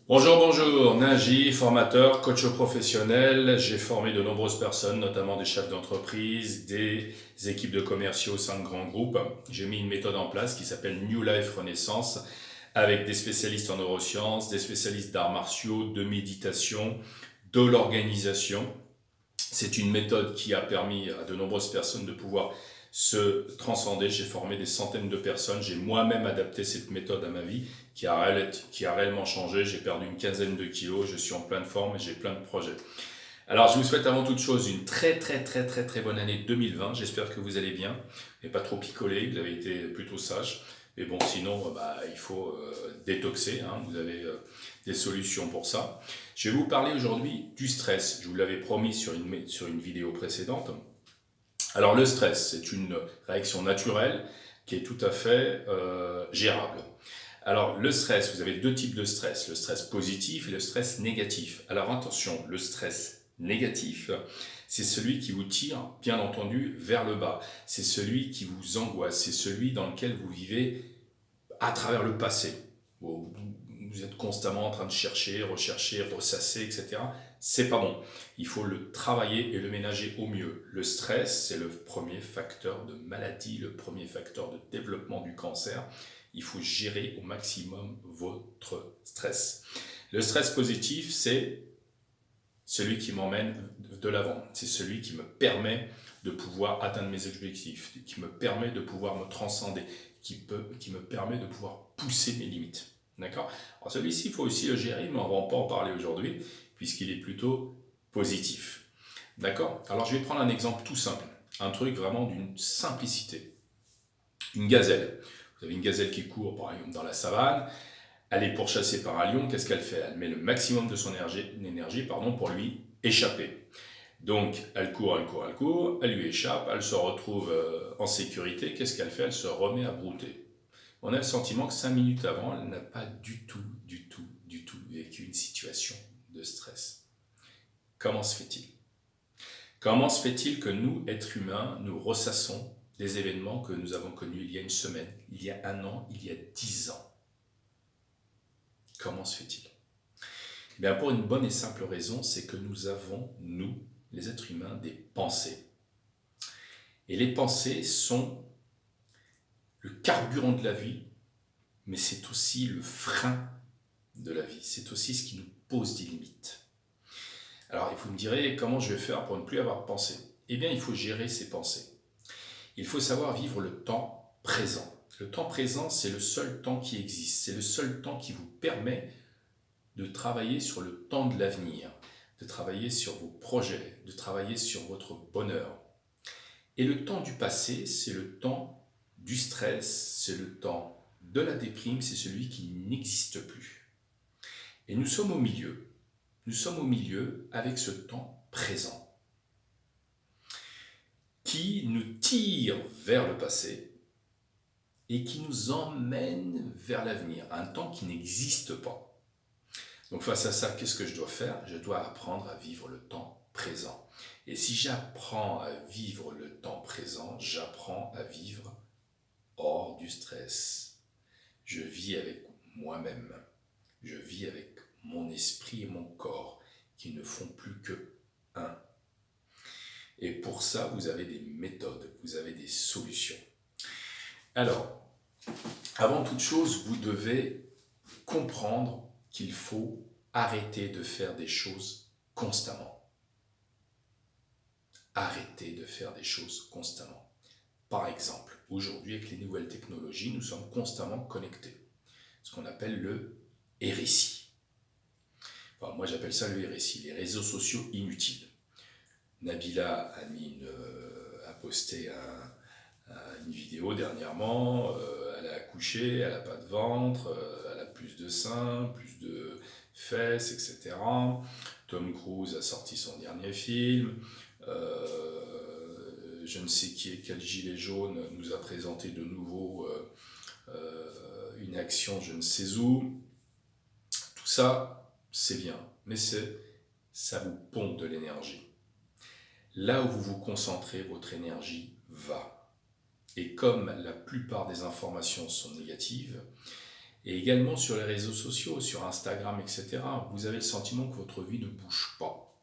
Bonjour, Naji, formateur, coach professionnel. J'ai formé de nombreuses personnes, notamment des chefs d'entreprise, des équipes de commerciaux au sein de grands groupes. J'ai mis une méthode en place qui s'appelle New Life Renaissance, avec des spécialistes en neurosciences, des spécialistes d'arts martiaux, de méditation, de l'organisation. C'est une méthode qui a permis à de nombreuses personnes de pouvoir se transcender. J'ai formé des centaines de personnes. J'ai moi-même adapté cette méthode à ma vie qui a réellement changé. J'ai perdu une quinzaine de kilos. Je suis en pleine forme et j'ai plein de projets. Alors, je vous souhaite avant toute chose une très bonne année 2020. J'espère que vous allez bien et pas trop picolé. Vous avez été plutôt sage. Mais bon, sinon, il faut détoxer. Hein. Vous avez des solutions pour ça. Je vais vous parler aujourd'hui du stress. Je vous l'avais promis sur une vidéo précédente. Alors, le stress, c'est une réaction naturelle qui est tout à fait gérable. Alors, le stress, vous avez deux types de stress, le stress positif et le stress négatif. Alors attention, le stress négatif, c'est celui qui vous tire, bien entendu, vers le bas. C'est celui qui vous angoisse, c'est celui dans lequel vous vivez à travers le passé. Vous êtes constamment en train de chercher, rechercher, ressasser, etc. C'est pas bon. Il faut le travailler et le ménager au mieux. Le stress, c'est le premier facteur de maladie, le premier facteur de développement du cancer. Il faut gérer au maximum votre stress. Le stress positif, c'est celui qui m'emmène de l'avant. C'est celui qui me permet de pouvoir atteindre mes objectifs, qui me permet de pouvoir me transcender, qui me permet de pouvoir pousser mes limites. D'accord ? Alors celui-ci, il faut aussi le gérer, mais on ne va pas en parler aujourd'hui, puisqu'il est plutôt positif. D'accord ? Alors je vais prendre un exemple tout simple, un truc vraiment d'une simplicité. Une gazelle. Vous avez une gazelle qui court, par exemple, dans la savane. Elle est pourchassée par un lion. Qu'est-ce qu'elle fait ? Elle met le maximum de son énergie pour lui échapper. Donc, elle court, elle lui échappe, elle se retrouve en sécurité. Qu'est-ce qu'elle fait ? Elle se remet à brouter. On a le sentiment que 5 minutes avant, elle n'a pas du tout vécu une situation de stress. Comment se fait-il ? Comment se fait-il que nous, êtres humains, nous ressassons des événements que nous avons connus il y a une semaine, il y a un an, il y a 10 ans ? Comment se fait-il ? Eh bien, pour une bonne et simple raison, c'est que nous avons, nous, les êtres humains, des pensées. Et les pensées sont le carburant de la vie, mais c'est aussi le frein de la vie. C'est aussi ce qui nous pose des limites. Alors, vous me direz, comment je vais faire pour ne plus avoir de pensées ? Eh bien, il faut gérer ses pensées. Il faut savoir vivre le temps présent. Le temps présent, c'est le seul temps qui existe. C'est le seul temps qui vous permet de travailler sur le temps de l'avenir, de travailler sur vos projets, de travailler sur votre bonheur. Et le temps du passé, c'est le temps du stress, c'est le temps de la déprime, c'est celui qui n'existe plus. Et nous sommes au milieu. Nous sommes au milieu avec ce temps présent qui nous tire vers le passé et qui nous emmène vers l'avenir, un temps qui n'existe pas. Donc face à ça, qu'est-ce que je dois faire ? Je dois apprendre à vivre le temps présent. Et si j'apprends à vivre le temps présent, j'apprends à vivre hors du stress. Je vis avec moi-même. Je vis avec mon esprit et mon corps qui ne font plus que un. Et pour ça, vous avez des méthodes, vous avez des solutions. Alors, avant toute chose, vous devez comprendre qu'il faut arrêter de faire des choses constamment. Arrêter de faire des choses constamment. Par exemple, aujourd'hui, avec les nouvelles technologies, nous sommes constamment connectés. Ce qu'on appelle le RSI. Enfin, moi, j'appelle ça le RSI, les réseaux sociaux inutiles. Nabila a posté une vidéo dernièrement, elle a accouché, elle n'a pas de ventre, elle a plus de seins, plus de fesses, etc. Tom Cruise a sorti son dernier film, je ne sais quel gilet jaune nous a présenté de nouveau une action je ne sais où. Tout ça, c'est bien, mais ça vous pompe de l'énergie. Là où vous vous concentrez, votre énergie va. Et comme la plupart des informations sont négatives, Et également sur les réseaux sociaux, sur Instagram, etc., vous avez le sentiment que votre vie ne bouge pas.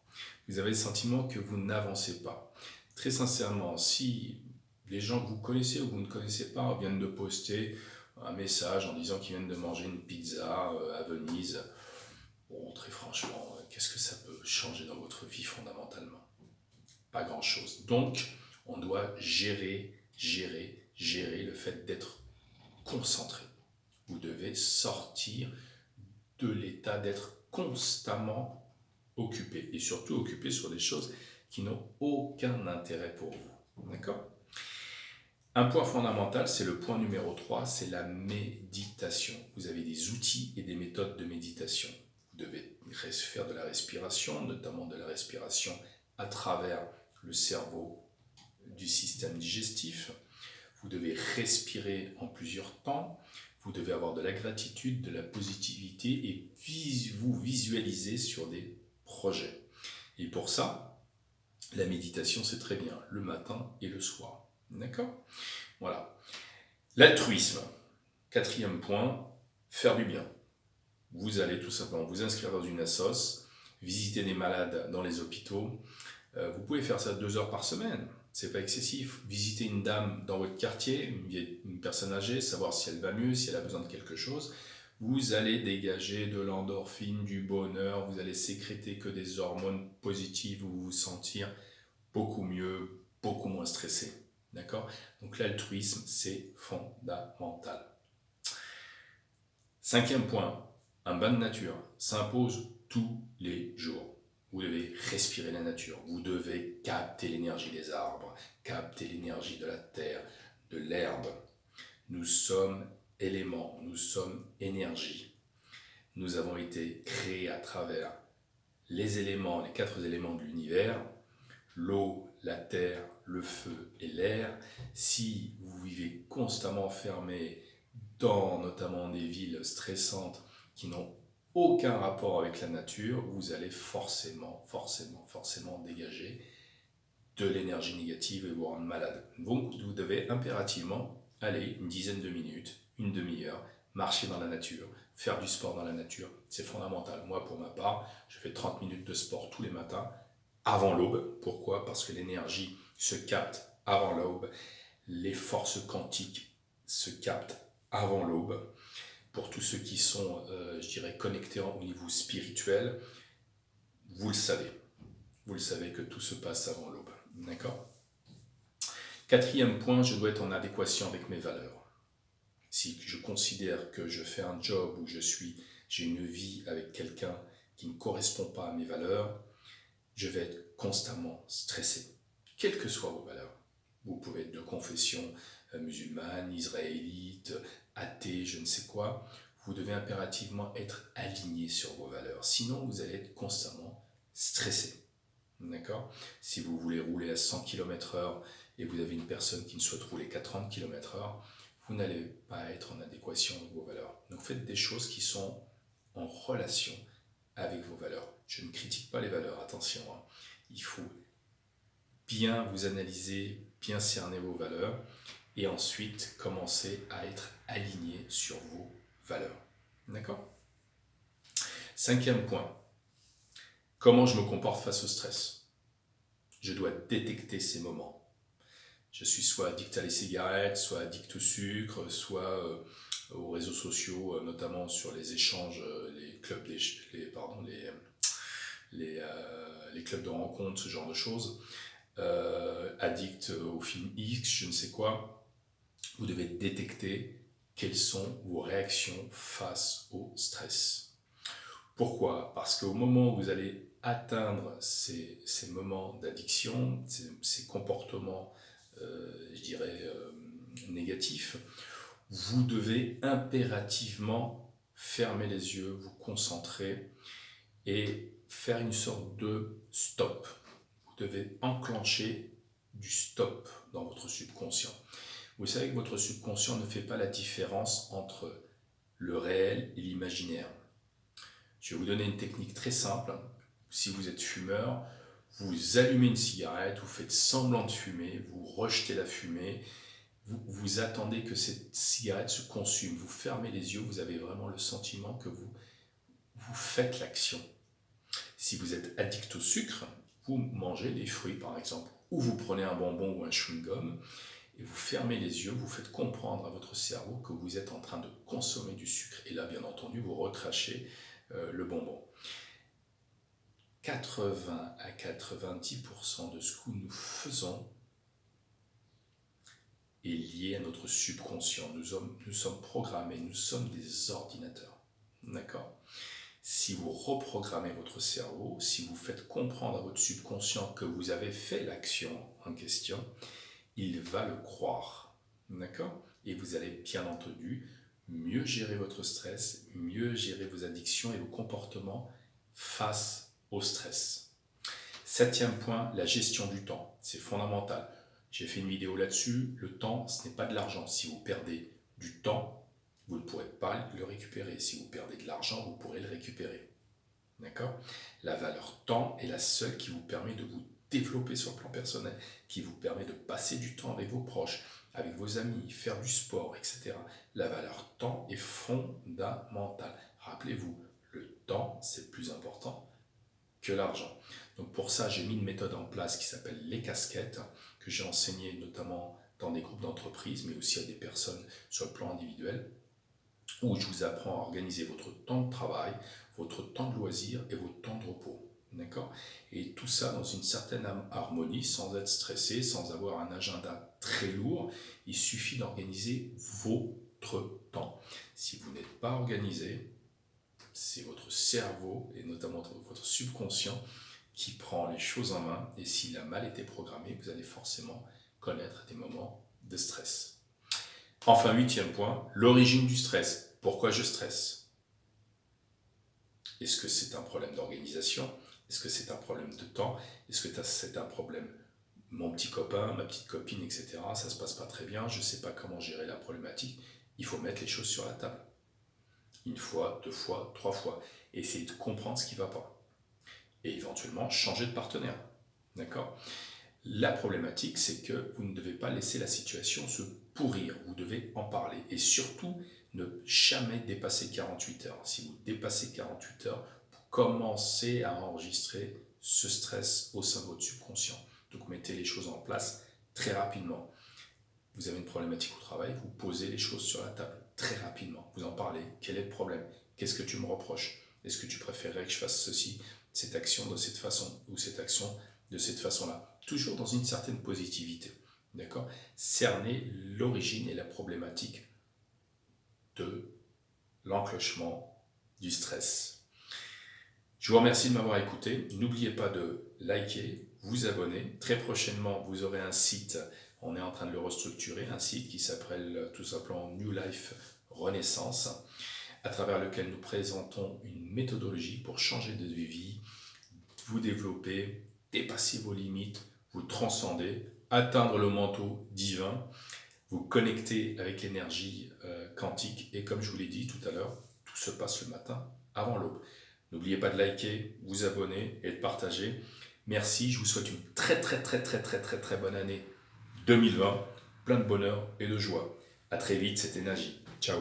Vous avez le sentiment que vous n'avancez pas. Très sincèrement, si les gens que vous connaissez ou que vous ne connaissez pas viennent de poster un message en disant qu'ils viennent de manger une pizza à Venise, bon, très franchement, qu'est-ce que ça peut changer dans votre vie fondamentalement? Pas grand-chose. Donc, on doit gérer le fait d'être concentré. Vous devez sortir de l'état d'être constamment occupé et surtout occupé sur des choses qui n'ont aucun intérêt pour vous. D'accord? Un point fondamental, c'est le point numéro 3, c'est la méditation. Vous avez des outils et des méthodes de méditation. Vous devez faire de la respiration, notamment de la respiration à travers le cerveau du système digestif. Vous devez respirer en plusieurs temps. Vous devez avoir de la gratitude, de la positivité et vous visualiser sur des projets. Et pour ça, la méditation, c'est très bien, le matin et le soir. D'accord? Voilà. L'altruisme. 4e point, faire du bien. Vous allez tout simplement vous inscrire dans une assoce, visiter des malades dans les hôpitaux. Vous pouvez faire ça 2 heures par semaine. C'est pas excessif. Visiter une dame dans votre quartier, une personne âgée, savoir si elle va mieux, si elle a besoin de quelque chose. Vous allez dégager de l'endorphine, du bonheur, vous allez sécréter que des hormones positives, vous vous sentir beaucoup mieux, beaucoup moins stressé. D'accord? Donc l'altruisme, c'est fondamental. 5e point, un bain de nature s'impose tous les jours. Vous devez respirer la nature, vous devez capter l'énergie des arbres, capter l'énergie de la terre, de l'herbe. Nous sommes éléments, nous sommes énergie. Nous avons été créés à travers les éléments, les 4 éléments de l'univers, l'eau, la terre, le feu et l'air. Si vous vivez constamment enfermé dans notamment des villes stressantes qui n'ont aucun rapport avec la nature, vous allez forcément dégager de l'énergie négative et vous rendre malade. Donc vous devez impérativement aller une dizaine de minutes, une demi-heure, marcher dans la nature, faire du sport dans la nature. C'est fondamental. Moi, pour ma part, je fais 30 minutes de sport tous les matins avant l'aube. Pourquoi? Parce que l'énergie se capte avant l'aube. Les forces quantiques se captent avant l'aube. Pour tous ceux qui sont, je dirais, connectés au niveau spirituel, vous le savez. Vous le savez que tout se passe avant l'aube. D'accord? 4e point, je dois être en adéquation avec mes valeurs. Si je considère que je fais un job où j'ai une vie avec quelqu'un qui ne correspond pas à mes valeurs, je vais être constamment stressé, quelles que soient vos valeurs. Vous pouvez être de confession musulmane, israélite, athée, je ne sais quoi. Vous devez impérativement être aligné sur vos valeurs. Sinon, vous allez être constamment stressé. D'accord? Si vous voulez rouler à 100 km/h et vous avez une personne qui ne souhaite rouler qu'à 30 km/h, vous n'allez pas être en adéquation avec vos valeurs. Donc faites des choses qui sont en relation avec vos valeurs. Je ne critique pas les valeurs, attention. Il faut bien vous analyser, bien cerner vos valeurs et ensuite commencer à être aligné sur vos valeurs. D'accord? 5e point. Comment je me comporte face au stress? Je dois détecter ces moments. Je suis soit addict à les cigarettes, soit addict au sucre, soit aux réseaux sociaux, notamment sur les échanges, les clubs, les clubs de rencontres, ce genre de choses. Addict au film X, je ne sais quoi. Vous devez détecter quelles sont vos réactions face au stress. Pourquoi? Parce qu'au moment où vous allez atteindre ces moments d'addiction, ces comportements, je dirais, négatifs, vous devez impérativement fermer les yeux, vous concentrer et faire une sorte de stop. Vous devez enclencher du stop dans votre subconscient. Vous savez que votre subconscient ne fait pas la différence entre le réel et l'imaginaire. Je vais vous donner une technique très simple. Si vous êtes fumeur, vous allumez une cigarette, vous faites semblant de fumer, vous rejetez la fumée, vous attendez que cette cigarette se consume, vous fermez les yeux, vous avez vraiment le sentiment que vous faites l'action. Si vous êtes addict au sucre, vous mangez des fruits par exemple, ou vous prenez un bonbon ou un chewing-gum, et vous fermez les yeux, vous faites comprendre à votre cerveau que vous êtes en train de consommer du sucre. Et là, bien entendu, vous recrachez le bonbon. 80 à 90% de ce que nous faisons est lié à notre subconscient. Nous sommes programmés, nous sommes des ordinateurs. D'accord ? Si vous reprogrammez votre cerveau, si vous faites comprendre à votre subconscient que vous avez fait l'action en question, il va le croire. D'accord ? Et vous allez bien entendu mieux gérer votre stress, mieux gérer vos addictions et vos comportements face au stress. 7e point, la gestion du temps. C'est fondamental. J'ai fait une vidéo là-dessus. Le temps, ce n'est pas de l'argent. Si vous perdez du temps, vous ne pourrez pas le récupérer. Si vous perdez de l'argent, vous pourrez le récupérer. D'accord ? La valeur temps est la seule qui vous permet de vous développer sur le plan personnel, qui vous permet de passer du temps avec vos proches, avec vos amis, faire du sport, etc. La valeur temps est fondamentale. Rappelez-vous, le temps, c'est plus important que l'argent. Donc pour ça, j'ai mis une méthode en place qui s'appelle les casquettes, que j'ai enseigné notamment dans des groupes d'entreprise, mais aussi à des personnes sur le plan individuel, où je vous apprends à organiser votre temps de travail, votre temps de loisir et votre temps de repos. D'accord ? Et tout ça dans une certaine harmonie, sans être stressé, sans avoir un agenda très lourd. Il suffit d'organiser votre temps. Si vous n'êtes pas organisé, c'est votre cerveau, et notamment votre subconscient, qui prend les choses en main. Et s'il a mal été programmé, vous allez forcément connaître des moments de stress. Enfin, 8e point, l'origine du stress. Pourquoi je stresse ? Est-ce que c'est un problème d'organisation ? Est-ce que c'est un problème de temps ? Est-ce que c'est un problème, mon petit copain, ma petite copine, etc. Ça ne se passe pas très bien, je ne sais pas comment gérer la problématique. Il faut mettre les choses sur la table. 1 fois, 2 fois, 3 fois. Et essayer de comprendre ce qui ne va pas. Et éventuellement, changer de partenaire. D'accord ? La problématique, c'est que vous ne devez pas laisser la situation se pourrir. Vous devez en parler. Et surtout, ne jamais dépasser 48 heures. Si vous dépassez 48 heures, vous commencez à enregistrer ce stress au sein de votre subconscient. Donc, mettez les choses en place très rapidement. Vous avez une problématique au travail, vous posez les choses sur la table très rapidement. Vous en parlez. Quel est le problème ? Qu'est-ce que tu me reproches ? Est-ce que tu préférerais que je fasse ceci, cette action de cette façon ou cette action de cette façon-là ? Toujours dans une certaine positivité. D'accord ? Cerner l'origine et la problématique de l'enclenchement du stress. Je vous remercie de m'avoir écouté. N'oubliez pas de liker, vous abonner. Très prochainement, vous aurez un site, on est en train de le restructurer, un site qui s'appelle tout simplement New Life Renaissance, à travers lequel nous présentons une méthodologie pour changer de vie, vous développer, dépasser vos limites, vous transcender, atteindre le manteau divin, vous connecter avec l'énergie quantique. Et comme je vous l'ai dit tout à l'heure, tout se passe le matin avant l'aube. N'oubliez pas de liker, vous abonner et de partager. Merci, je vous souhaite une très bonne année 2020, plein de bonheur et de joie. À très vite, c'était Naji. Ciao.